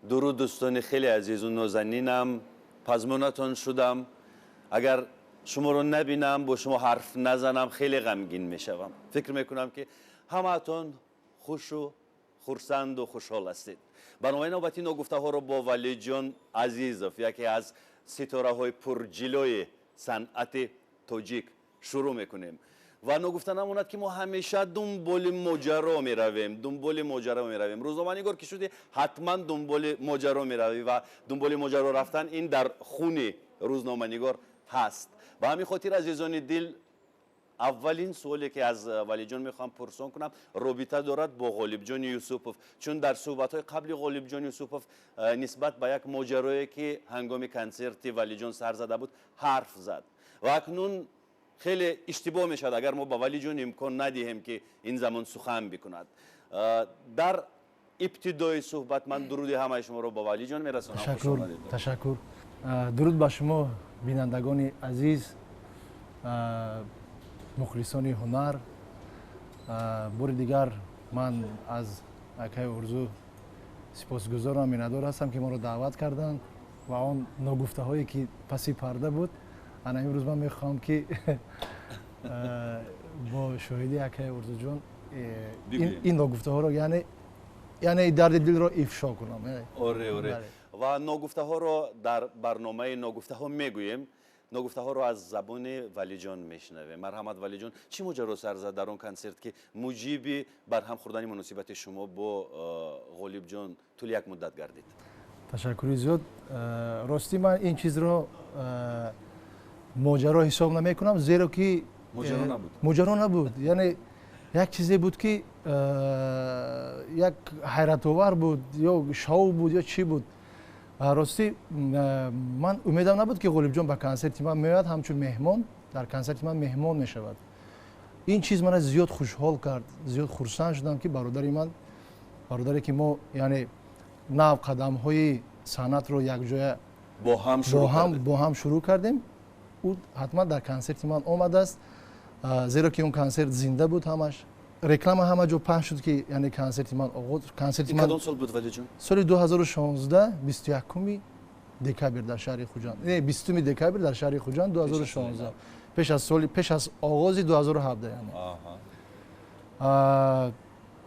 درود دوستان خیلی عزیز و نازنینم، پزمونتون شدم. اگر شما رو نبینم با شما حرف نزنم خیلی غمگین میشم. فکر میکنم که همتون خوش و خرسند و خوشحال هستید. برنامه نوبتی نگفته ها رو با ولی جان عزیزов یکی از ستاره های پرجلوی صنعت تاجیک شروع میکنیم و نگفته نموند که ما همیشه دنبال ماجرا میرویم. روزنامه‌نگار که شدی حتما دنبال ماجرا میروی و دنبال ماجرا رفتن این در خون روزنامه‌نگار هست. به همین خاطر عزیزان دل اولین سوالی که از ولی جان میخوام پرسان کنم رابطه دارد با غالب جان یوسفوف، چون در صحبت‌های قبلی غالب جان یوسفوف نسبت به یک ماجرایی که هنگام کنسرت ولی جان سر زده بود حرف زد و اکنون خیلی اشتباه میشد اگر ما با ولی جان امکان ندهیم که این زمان سخن بکند. در ابتدای صحبت من درود همه شما رو با ولی جان میرسونم. تشکر. درود با شما بینندگان عزیز، مخلصان هنر. بار دیگر من از اکای ارزو سپاسگزارم، مینادار هستم که ما رو دعوت کردند و آن نگفته هایی که پسی پرده بود انا امروز من میخوام که با شاهدی اکای ارزو جان این نگفته ها رو یعنی درد دل رو افشا کنم. آره. و نگفته ها رو در برنامه نگفته ها میگوییم. نگفته ها رو از زبان ولی جان میشنویم. مرحمت ولی جان، چی ماجرا سر زد در اون کنسرت که موجب برهم خوردن مناسبت شما با غالب جان طول یک مدت گردید؟ تشکر زیاد. راستی من این چیز رو ماجرا حساب نمی کنم، زیرا که ماجرا نبود. یعنی یک چیزی بود که یک حیرت آور بود یا شو بود یا چی بود. راستی من امیدم نبود که غالب جان به کنسرت من میاد همچون مهمان در کنسرت من مهمان میشود. این چیز من زیاد خوشحال کرد، زیاد خرسند شدم که برادری که ما یعنی نو قدم های صنعت رو یک جای با هم شروع کردیم. او حتما در کنسرت من آمده است، زیرا که اون کنسرت زنده بود، همش رکلام همه جا پخش شد که یعنی کنسرت من کدام سال بود ولی جان؟ سال 2016 21 دکبر در شهر خوجان. نه 20 دکبر در شهر خوجان 2016 پیش از آغاز 2017 یعنی.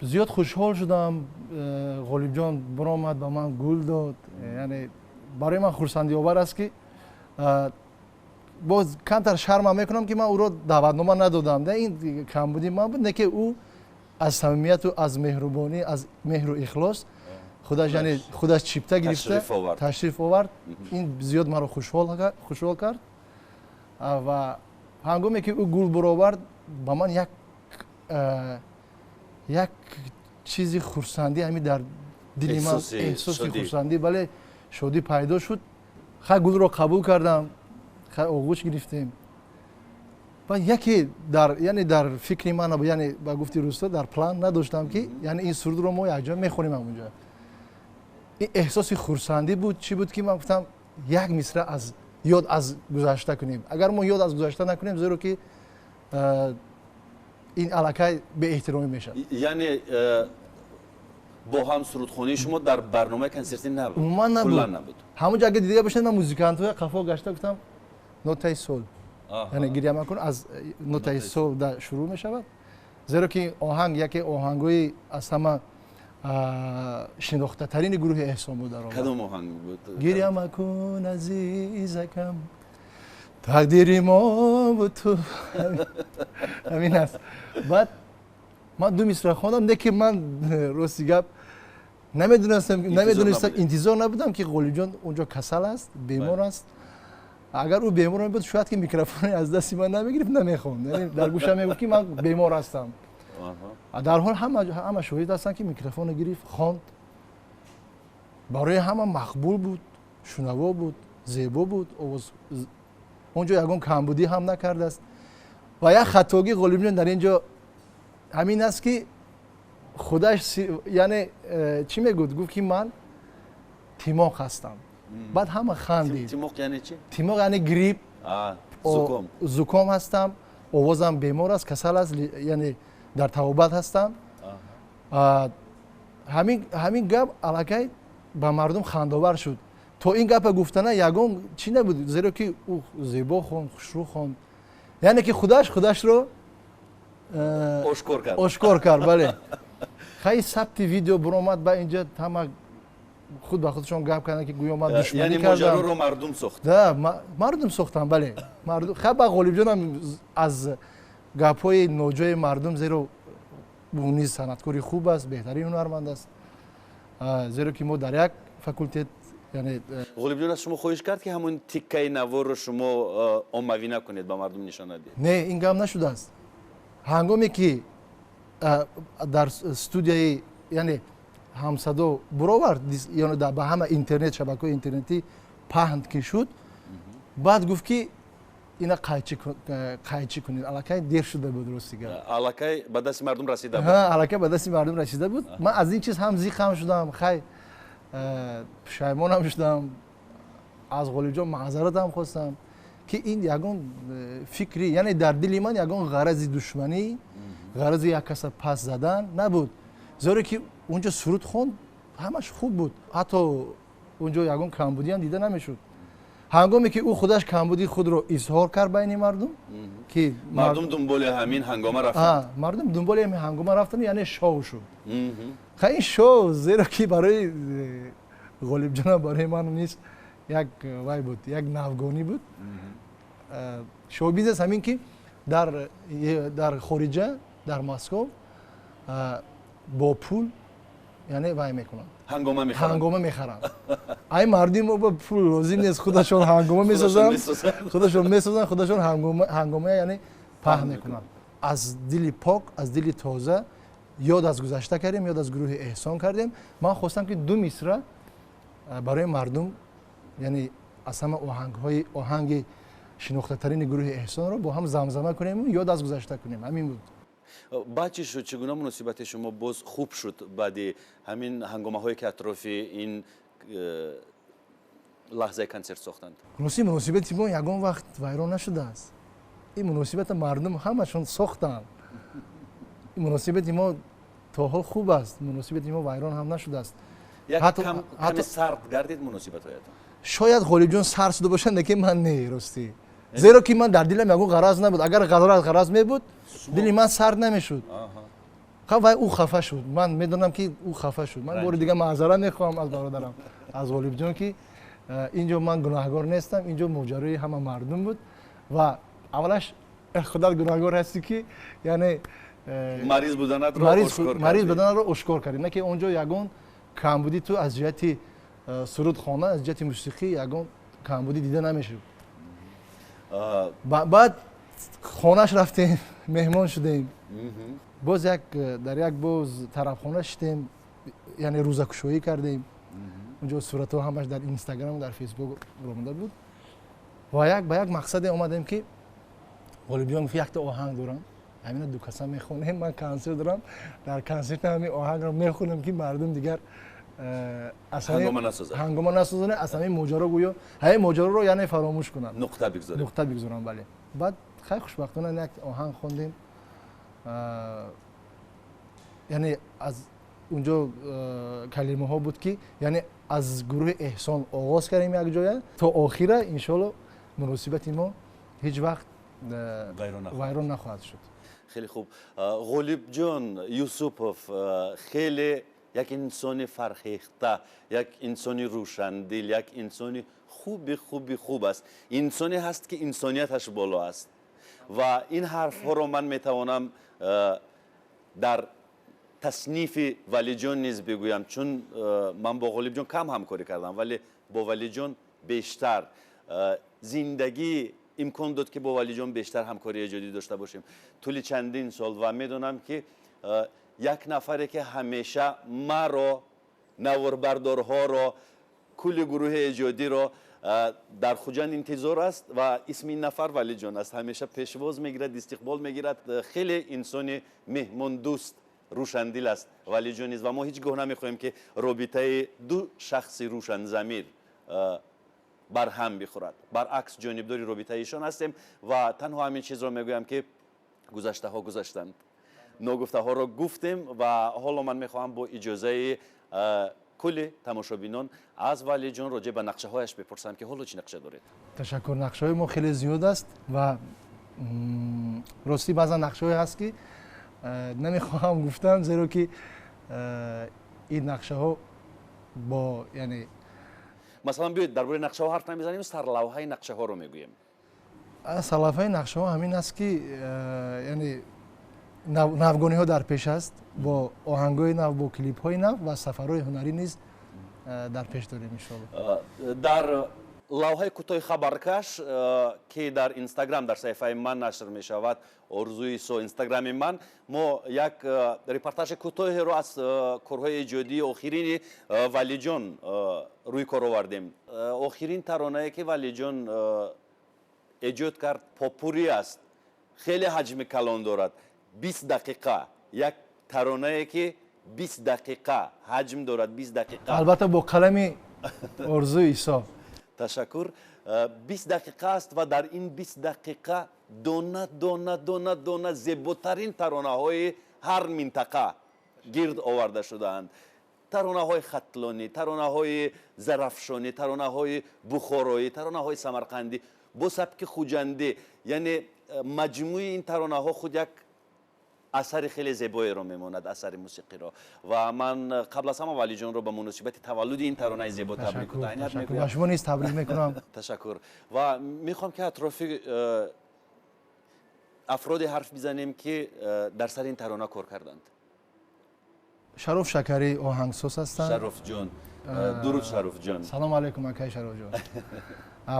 زیاد خوشحال شدم. غالب جان برآمد به من گل داد. یعنی برای من خرسندی آور است که باز کمتر شرم میکنم که من او را دعوتنامه ندادم. نه این کم بودی من بود، نه که او از صمیمیت و از مهربانی، از مهر و اخلاص خودش چیپته گرفته تشریف آورد. این زیاد مرا خوشحال کرد و هنگامی که او گل برآورد با من یک چیزی خرسندی همین در دل من احساس خرسندی بله شادی پیدا شد. خیلی گل را قبول کردم، خیلی آغوش گرفتیم و یکی در فکر من یعنی با گفتی روستا در پلان نداشتم که یعنی این سرود رو ما یک جا میخونیم اونجا. این احساس خرسندی بود. چی بود که من گفتم یک مصرع از یاد از گذشته کنیم. اگر ما یاد از گذشته نکنیم زیرا که این علاقه به احترامی میشه. یعنی با هم سرودخوانی شما در برنامه کنسرتی نبود؟ من نبود. همون جا دیگه باشن من موزیکانت‌های قفا گشته گفتم نوتای سول. یعنی گریه میکنم از نوتای سول شروع میشود. زیرا که آهنگ یکی آهنگای از همه شناخته ترین گروه احسان بود در آن. کدام آهنگ بود؟ گریه مکن عزیزکم تقدیر ما بود تو. همین است. بعد من دو مصرع خواندم. نه که من راستی گپ نمیدونستم انتظار نبودم که غالب جان اونجا کسل است، بیمار است. اگر او بیمار بود شاید که میکروفون از دست من نمیگرفت نمیخوند. یعنی در گوشم میگفت که من بیمار هستم. در حال همه شاهد هستن که میکروفون گرفت خواند. برای همه مقبول بود، شنوا بود، زیبا بود. اونجا یگان کمبودی هم نکرده است. و یک خطاگی غالب جان در اینجا همین است که خودش یعنی چی میگفت؟ گفت که من تیماق هستم. بعد همه خندید. تیماق یعنی چی؟ تیماق یعنی گریپ، زکام هستم، آوازم بیمار است، کسل است، یعنی در توبت هستم. همین گپ علاقه ба мардум хандовар шуд. То ин гапа гуфтана ягон чӣ набуд, зеро ки ӯ зебо хонд, хушрӯ хонд. Яъне ки худашро ошкор кард, бале. Хай сабти видео буромад ба инҷа ҳама худ ба худшон гап карданд ки гӯё ман душманӣ кардам. Яъне моҷароро мардум сохт. Да, мардум сохтанд, бале. Хай ба Ғолибҷонам аз гапҳои ноҷои мардум, зеро ӯ низ санъаткори хуб аст, беҳтарин ҳунарманд аст. Зеро ки мо дар як факултет, яъне Ғолибҷон аз шумо хоҳиш кард ки ҳамун тиккаи наворро шумо оммавӣ накунед, ба мардум нишон надиҳед? Не, ин гап нашудааст. ҳангоме ки дар студияи, яъне ҳамсадо буровард, яъне ба ҳама интернет, шабакаҳои интернетӣ паҳн ки шуд, баъд гуфт ки ина қайчӣ кунед. Аллакай дер шуда буд, рости гап. Аллакай ба дасти мардум расида буд. Аллакай ба дасти мардум расида буд. Ман аз ин чиз ҳам зиқам шудам, хай пушаймонам шудам, аз Ғолибҷон маъзаратам хостам ки ин ягон фикри, яъне дар дили ман ягон ғарази душманӣ, ғарази як каса пас задан набуд. Зеро ки унҷо суруд хонд, ҳамаш хуб буд. Ҳатто унҷо ягон камбудиам дида намешуд. ҳангоме ки ӯ худаш камбуди худро изҳор кард байни мардум, ки мардум дунболи ҳамин ҳангома рафтанд. Мардум дунболи ҳамин ҳангома рафтанд, яъне шоу шуд. Хай ин шоу, зеро ки барои Ғолибҷонам барои ман низ як вай буд, як навгонӣ буд. Шоубизнес ҳамин ки дар хориҷа, дар Москов бо пул, яъне вай мекунанд. ҳангома мехаранд. Ай мардуми мо ба пул лозим нест, худашон ҳангома месозанд, худашон ҳангома яъне паҳн мекунанд. Аз дили пок, аз дили тоза ёд аз гузашта кардем, ёд аз гурӯҳи эҳсон кардем. Ман хостам ки ду мисра барои мардум, яъне аз ҳама оҳанги шинохтатарини гурӯҳи эҳсонро бо ҳам замзама кунем, ёд аз гузашта кунем. Ҳамин буд. баъд чӣ шуд? Чӣ гуна муносибати шумо боз хуб шуд баъди ҳамин ҳангомаҳое ки атрофи ин лаҳзаи консерт сохтанд? Муносибати мо ягон вақт вайрон нашудааст. ин муносибати мардум ҳамашон сохтанд. ин муносибати мо то ҳол хуб аст. муносибати мо вайрон ҳам нашудааст. каме сард гардид муносибатҳоятон? шояд Ғолибҷон сард шуда бошад, леки ман не, ростӣ. зеро ки ман дар дилам ягон ғараз набуд. Агар ғараз мебуд, дили ман сард намешуд. вай ӯ хафа шуд. Ман медонам ки ӯ хафа шуд. Ман бори дигар маъзарат мехоҳам аз бародарам, аз Ғолибҷон ки инҷо ман гунаҳгор нестам, инҷо моҷарои ҳама мардум буд ва аввалаш худат гунаҳгор ҳастӣ ки яъне мариз буданатро ошкор кардӣ. Не ки онҷо ягон камбудӣ ту аз ҷиҳати сурудхона, аз ҷиҳати мусиқӣ ягон камбудӣ дида намешуд. баъд хонааш рафтем, меҳмон шудем. боз дар як боз тарабхона шитем, яъне рӯзакушоӣ кардем. онҷо суратҳо ҳамаш дар инстаграм, дар фейсбук ромада буд. ва ба як мақсаде омадем ки Ғолибҷон гуфт якта оҳанг дорам, ҳамина ду каса мехонем, ман консерт дорам, дар консерт ҳамин оҳангро мехонам ки мардум дигар ҳангома насозане, аз ҳамин моҷаро гӯё ҳамин моҷароро яъне фаромӯш кунанд, нуқта бигзорам. Бале. баъд хай хушбахтона як оҳанг хондем, яъне аз унҷо калимаҳо буд ки яъне аз гурӯҳи эҳсон оғоз кардем якҷоя то охира иншоалло муносибати мо ҳеҷ вақт вайрон нахоҳад шуд. хеле хуб. Ғолибҷон Юсупов хеле як инсони фархехта, як инсони рӯшандил, як инсони хуб аст. Инсоне ҳаст ки инсонияташ боло аст. ва ин ҳарфҳоро ман метавонам дар таснифи Валиҷон низ бигӯям, чун ман бо Ғолибҷон кам ҳамкорӣ кардам, вале бо Валиҷон бештар. зиндагӣ имкон дод ки бо Валиҷон бештар ҳамкории эҷодӣ дошта бошем тӯли чандин сол. ва медонам ки як нафаре ки ҳамеша маро, наворбардорҳоро, кулли гурӯҳи эҷодиро дар Хуҷанд интизор аст ва исми ин нафар Валиҷон аст. ҳамеша пешвоз мегирад, истиқбол мегирад. хеле инсони меҳмондӯст, рӯшандил аст Валиҷон низ. ва мо ҳеҷ гоҳ намехоҳем ки робитаи ду шахси рӯшанзамир бар ҳам бихӯрад. баръакс ҷонибдори робитаи ишон ҳастем ва танҳо ҳамин чизро мегӯям ки гузаштаҳо гузаштанд, ногуфтаҳоро гуфтем ва ҳоло ман мехоҳам бо иҷозаи کل تماشابینان از ولی جان راجع به نقشه هایش بپرسم که حالا چی نقشه دارید؟ تشکر. نقشه‌های ما خیلی زیاد است و راستی بعضا نقشه‌های هست که نمیخواهم گفتم زیرا که این نقشه‌ها با یعنی مثلا بیاید درباره نقشه ها حرف نمیزنیم، سرلوحه نقشه ها رو میگوییم. سلافه نقشه‌ها همین است که یعنی نوگانی‌ها در پیش است با آهنگ‌های نو، با کلیپ‌های نو و سفرهای هنری نیز در پیش داریم ان شاءالله. در لوحه کوتاه خبرکش که در اینستاگرام در صفحه من نشر می شود، آرزوی سو اینستاگرام من، ما یک رپورتاژ کوتاه رو از کارهای ایجادی آخرین ولی جان روی کار آوردیم. آخرین ترانه‌ای که ولی جان ایجاد کرد پاپوری است، خیلی حجم کلان دارد. 20 دقیقه یک ترانه‌ای که 20 دقیقه حجم دارد. 20 دقیقه البته با قلم آرزوی عیسی. تشکر. 20 دقیقه است و در این 20 دقیقه دونه زیباترین ترانه های هر منطقه گرد آورده شده‌اند. ترانه های خطلانی، ترانه های زرفشانی، ترانه های بخارایی، ترانه های سمرقندی با سبک خوجنده. یعنی مجموع این ترانه ها خود یک اثر خیلی زیبایی رو میماند، اثر موسیقی را. و من قبل از همه ولی جان رو به مناسبت تولد این ترانه زیبا تبریک و تهنیت میگویم. با شما نیز تبریک میکنم. تشکر. و میخوام که اطراف افراد حرف بزنیم که در سر این ترانه کار کردند. شرف شکری آهنگساز هستند. شرف جان، درود شرف جان. سلام علیکم اکای شرف جان.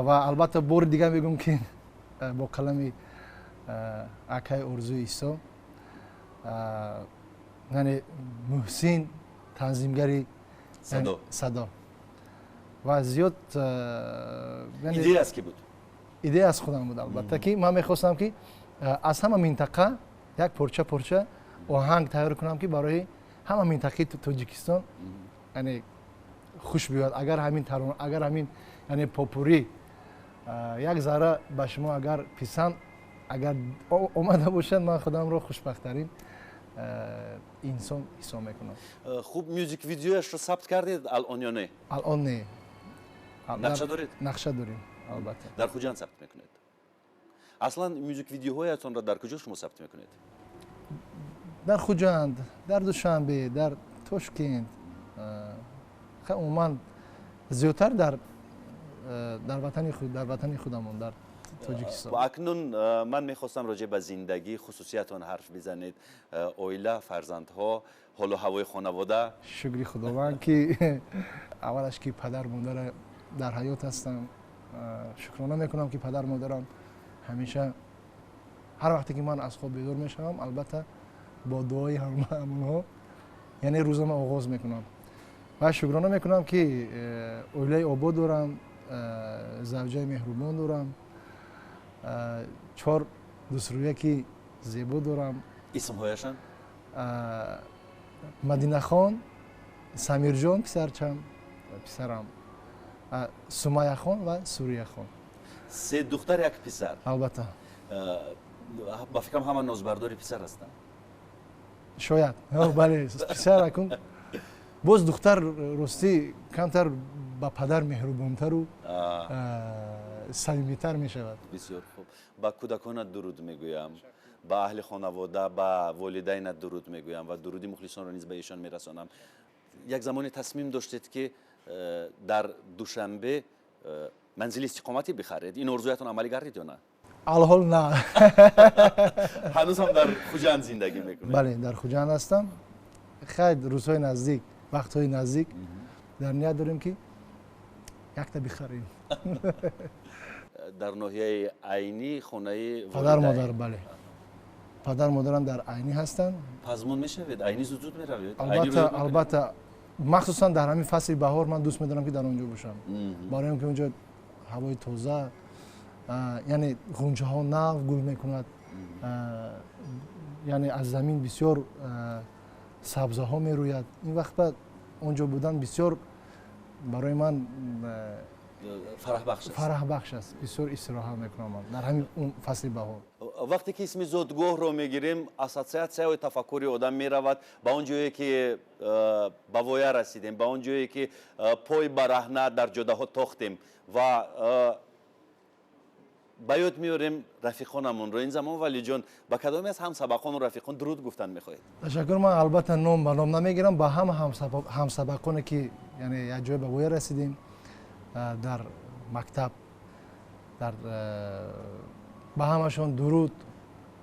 و البته بار دیگه میگم که با کلمی اکای آرزوی عیسی، یعنی محسن تنظیمگری صدا و زیاد ایده از کی بود؟ ایده از خودم بود. البته که من میخواستم که از همه منطقه یک پرچه آهنگ تیار کنم که برای همه منطقه تاجیکستان یعنی خوش بیاد. اگر همین ترانه، اگر همین یعنی پاپوری یک ذره به شما اگر پسند اگر اومده باشد، من خودم رو خوشبخت‌ترین انسان حساب میکنم. خوب میوزیک ویدیوش رو ثبت کردید الان یا نه؟ الان نه. نقشه دارید؟ نقشه داریم البته. در کجا ثبت میکنید؟ اصلا میوزیک ویدیوهایتون را در کجا شما ثبت میکنید؟ در خوجند، در دوشنبه، در تاشکند، عموما زیادتر در وطن خودمون در تاجیکستان. و اکنون من میخواستم راجع به زندگی خصوصیتون حرف بزنید. اویله، فرزندها، حال و هوای خانواده. شکر خداوند که اولش که پدر مادر در حیات هستم. شکرانه میکنم که پدر مادرم همیشه هر وقتی که من از خواب بیدار میشم، البته با دعای همونها یعنی روزم آغاز میکنم. و شکرانه میکنم که اویله آباد دارم، زوجه مهربان دارم، 4 دوسترویه که زیبا دارم. اسم هایشان؟ مدینه خان، سمیر جان پسرم، سمیه خان و سوریه خان. 3 دختر یک پسر. البته. با فکرم همه نازبرداری پسر هستن. شاید. بله پسر اکن. باز دختر راستی کمتر با پدر مهربانتر و صمیمیتر می شود. بسیار خوب. با کودکانت درود میگویم، با اهل خانواده، با والدینت درود میگویم و درودی مخلصان را نیز به ایشان میرسانم. یک زمانی تصمیم داشتید که در دوشنبه منزل استقامتی بخرید. این آرزویتون عملی گردید یا نه؟ الحال نه. هنوز هم در خوجند زندگی میکنید؟ بله در خوجند هستم. خیلی روزهای نزدیک، وقتهای نزدیک در نیت داریم که یک تا بخریم. در ناحیه عینی خانه پدر مادر. بله پدر مادرم در عینی هستن. پزمون میشوید؟ عینی زود میروید؟ البته مخصوصا در همین فصل بهار من دوست میدارم که در اونجا باشم. برای اینکه اونجا هوای تازه، یعنی غنچه ها نو گل میکند، یعنی از زمین بسیار سبزه ها میروید. این وقت بعد اونجا بودن بسیار برای من فرح بخش است. بسیار استراحت میکنم در همین اون فصل بهار. وقتی که اسم زودگاه رو میگیریم اسوسیاسیون تفکری آدم میرود به اون جایی که به ویا رسیدیم، به اون جایی که پای برهنه در جاده ها تاختیم و به یاد میاریم رفیقانمون رو. این زمان ولی جان با کدامی از همسبقان و رفیقان درود گفتن میخواهید؟ تشکر. من البته نام به نام نمیگیرم، با همسبقانی که یعنی یک جای به ویا رسیدیم در مکتب، در به همشون درود،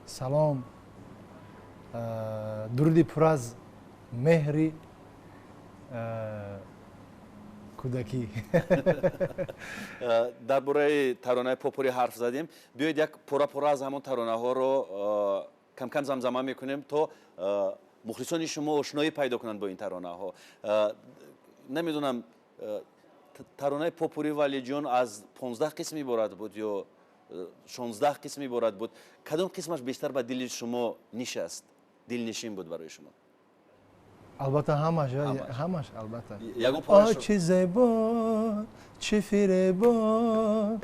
سلام، درودی پر از مهری کودکی. درباره ترانه پاپوری حرف زدیم، بیایید یک پورا از همون ترانه ها رو کم کم زمزمه میکنیم تا مخلصان شما آشنایی پیدا کنند با این ترانه ها. نمیدونم ترانه پاپوری ولی جان از 15 قسم عبارت بود یا 16 قسم عبارت بود؟ کدام قسمش بیشتر به دل شما نشست، دلنشین بود برای شما؟ البته همش البته. یگون پارش چه زیبا، چه فریبا،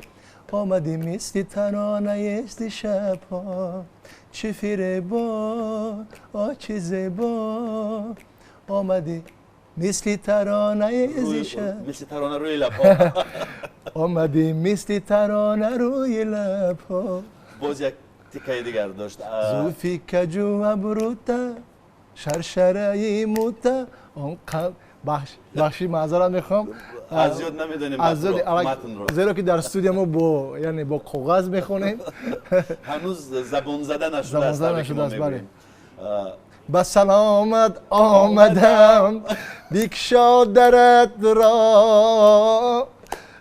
آمدی مثل ترانه است شبها. چه فریبا، چه زیبا، آمدی مثل ترانه از شب. مثل ترانه روی لب‌ها. آمدی مثل ترانه روی لب‌ها. باز یک تیکه دیگر داشت. زوفی کجو ابروتا شرشره موتا اون بخشی معذرت میخوام از یاد نمیدونیم متن رو، زیرا که در استودیو ما با یعنی با کاغذ میخونیم. هنوز زبان زده نشده است. بله. به سلامت آمدم بکشا درت را،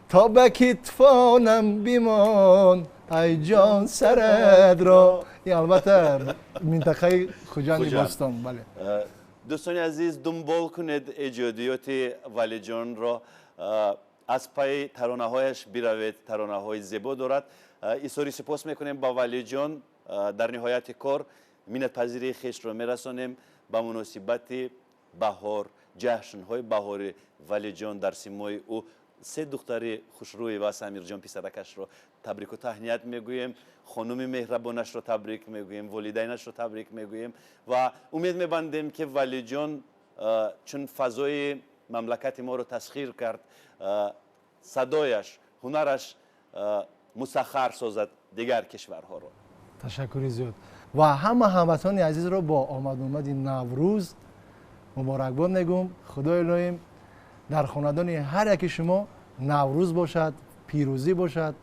تا به کتفانم بیمان ای جان سرت را. این البته منطقه خوجند باستان. بله. دوستان عزیز دنبال کنید ایجادیات ولی جان را، از پای ترانه هایش بروید، ترانه های زیبا دارد. ایسوری سپاس میکنیم با ولی جان. در نهایت کار منت پذیری خیش را میرسانیم به مناسبت بهار، جشن های بهار ولی جان در سیمای او. سه دختر خوشروی و سمیر جان پسرکش را تبریک و تهنیت میگوییم، خانم مهربانش را تبریک میگوییم، والدینش را تبریک میگوییم و امید میبندیم که ولی جان چون فضای مملکت ما رو تسخیر کرد، صدایش، هنرش مسخر سازد دیگر کشورها را. تشکری زیاد و همه هموطنان عزیز را با آمد نوروز مبارکباد میگم. خدای الهیم در خاندان هر یکی شما نوروز باشد، پیروزی باشد.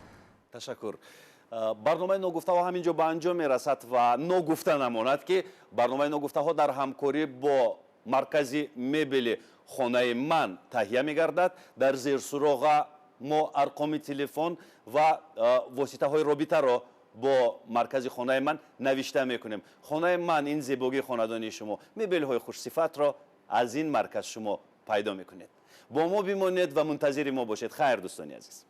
تشکر. برنامه نگفته ها همینجا به انجام میرسد و نگفته نماند که برنامه نگفته ها در همکاری با مرکز مبل خانه من تهیه میگردد. در زیر سراغ ما ارقام تلفن و واسطه های رابطه را با مرکز خانه من نوشته میکنیم. خانه من این زیبایی خاندانی شما، مبل های خوش صفت را از این مرکز شما پیدا میکنید. با ما بمانید و منتظر ما باشید. خیر دوستان عزیز.